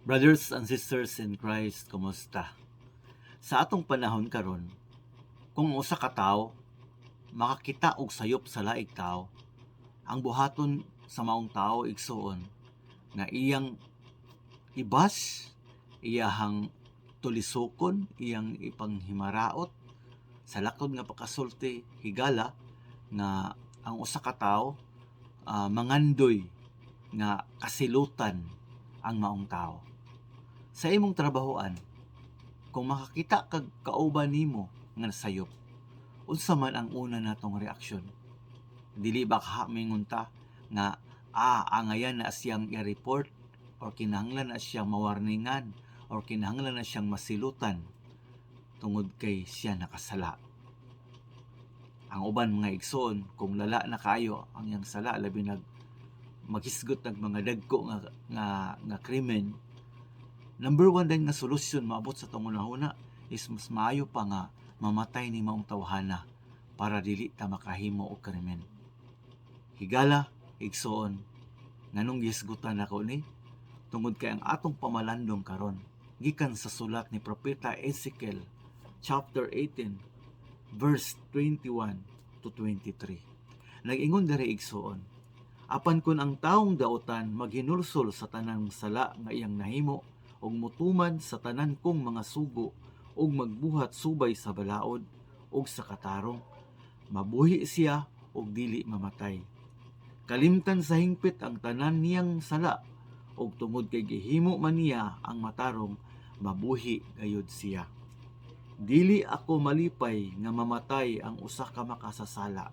Brothers and sisters in Christ, kumusta? Sa atong panahon karon, kung usa ka tawo makakita og sayop sa laig tawo, ang buhaton sa maong tawo igsuon nga iyang ibas, iyahang tulisokon, iyang ipanghimaraot sa lakod nga pakasulti higala nga ang usa ka tawo mangandoy nga kasilutan ang maong tawo. Sa imong trabahoan, kung makakita kag kauban nimo nga sayop, unsa man ang una natong reaksyon? Dili ba kahamingon ta nga angayan na siyang i-report or kinahanglan na siyang mawarningan or kinahanglan na siyang masilutan tungod kay siya nakasala. Ang uban mga igsoon, kung lala na kayo ang iyang sala, labi maghisgot ng mga dagko nga krimen, number one din nga solusyon maabot sa tong una is mas maayo pa nga mamatay ni maong tawhana para dili ta makahimo og krimen. Higala, igsoon, nganong gisgutan ako ni tungod kay ang atong pamalandong karon gikan sa sulat ni Propeta Ezekiel chapter 18 verse 21 to 23. Nag-ingon diri igsoon, apan kun ang taong daotan maghinulsol sa tanang sala nga iyang nahimo ug mutuman sa tanan kong mga sugo ug magbuhat subay sa balaod ug sa katarong, mabuhi siya ug dili mamatay. Kalimtan sa hingpit ang tanan niyang sala ug tungod kay gihimo man niya ang matarong, mabuhi gayud siya. Dili ako malipay nga mamatay ang usa ka makasasala.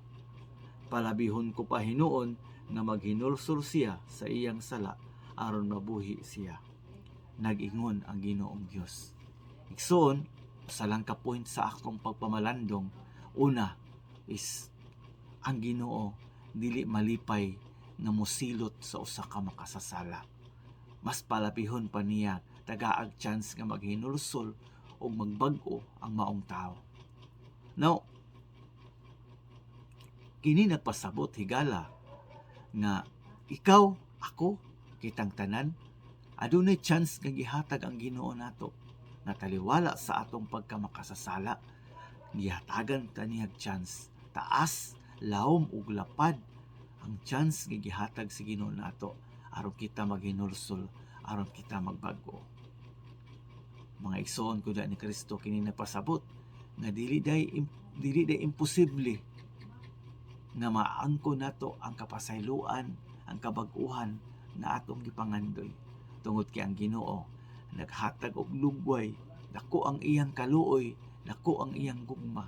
Palabihon ko pa hinuon nga maghinulsol siya sa iyang sala aron mabuhi siya. Nag-ingon ang Ginoong Dios. Igsoon, usa lang ka point sa akong pagpamalandong. Una is ang Ginoo dili malipay nga mosilot sa usa ka makasasala. Mas palabihon pa niya tagaag chance nga maghinulsol o magbag-o ang maong tao. Now, kini nagpasabot higala nga ikaw, ako, kitang tanan, adunay chance nga gihatag ang Ginoo nato nga taliwala sa atong pagkamakasasala. Gihatagan kaniyang chance, taas, lawom ug lapad ang chance nga gihatag si Ginoo nato aron kita maghinulsol, aron kita magbag-o. Mga igsoon ko ni Kristo, kini napasabot nga dili day imposible nga maangko nato ang kapasayloan, ang kabag-uhan na atong gipangandoy. Tungod kay ang Ginoo naghatag og lugway, dako ang iyang kaluoy, dako ang iyang gugma,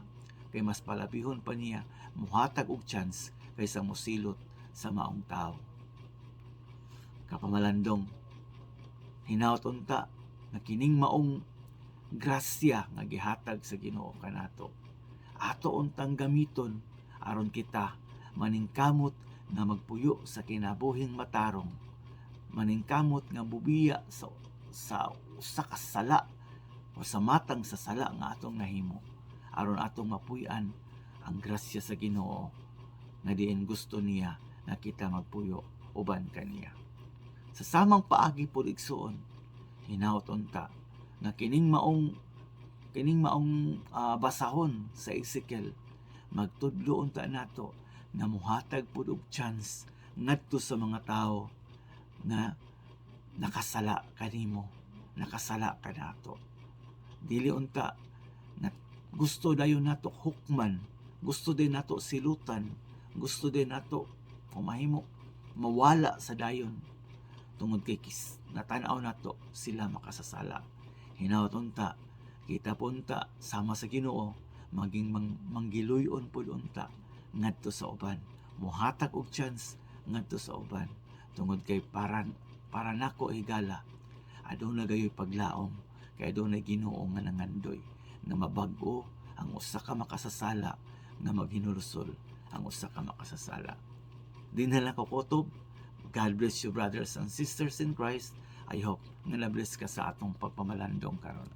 kay mas palabihon pa niya muhatag og chance kaysa mosilot sa maong tao. Kapamalandong, hinaut unta na kining maong grasya nga gihatag sa Ginoo kanato, ato untang gamiton aron kita maningkamot nga magpuyo sa kinabuhing matarong, maningkamot nga bubiya sa usa ka sala o sa matang sa sala nga atong nahimo, aron atong mapuy-an ang grasya sa Ginoo nga diin gusto niya na kita magpuyo uban kaniya. Sa samang paagi pod igsuon, hinaut unta nga kining maong basahon sa Ezekiel, magtudlo unta nato na muhatag pud og chance ngadto sa mga tao na nakasala kanimo, nakasala kanato. Dili unta na gusto dayon nato hukman, gusto din nato silutan, gusto din nato mahimo mawala sa dayon tungod kay natanaw nato sila makasasala. Hinaut unta kita punta sama sa Ginoo, maging manggiluyon pud unta ngadto sa uban, muhatag og chance ngadto sa uban, tungod kay para nako higala aduna gayoy paglaom, kay adunay Ginoo nga nangandoy nga mabag-o ang usa ka makasasala nga maghinulsol ang usa ka makasasala. Dinhala ko kutob. God bless you, brothers and sisters in Christ. I hope nga na-bless ka sa atong pagpamalandong karon.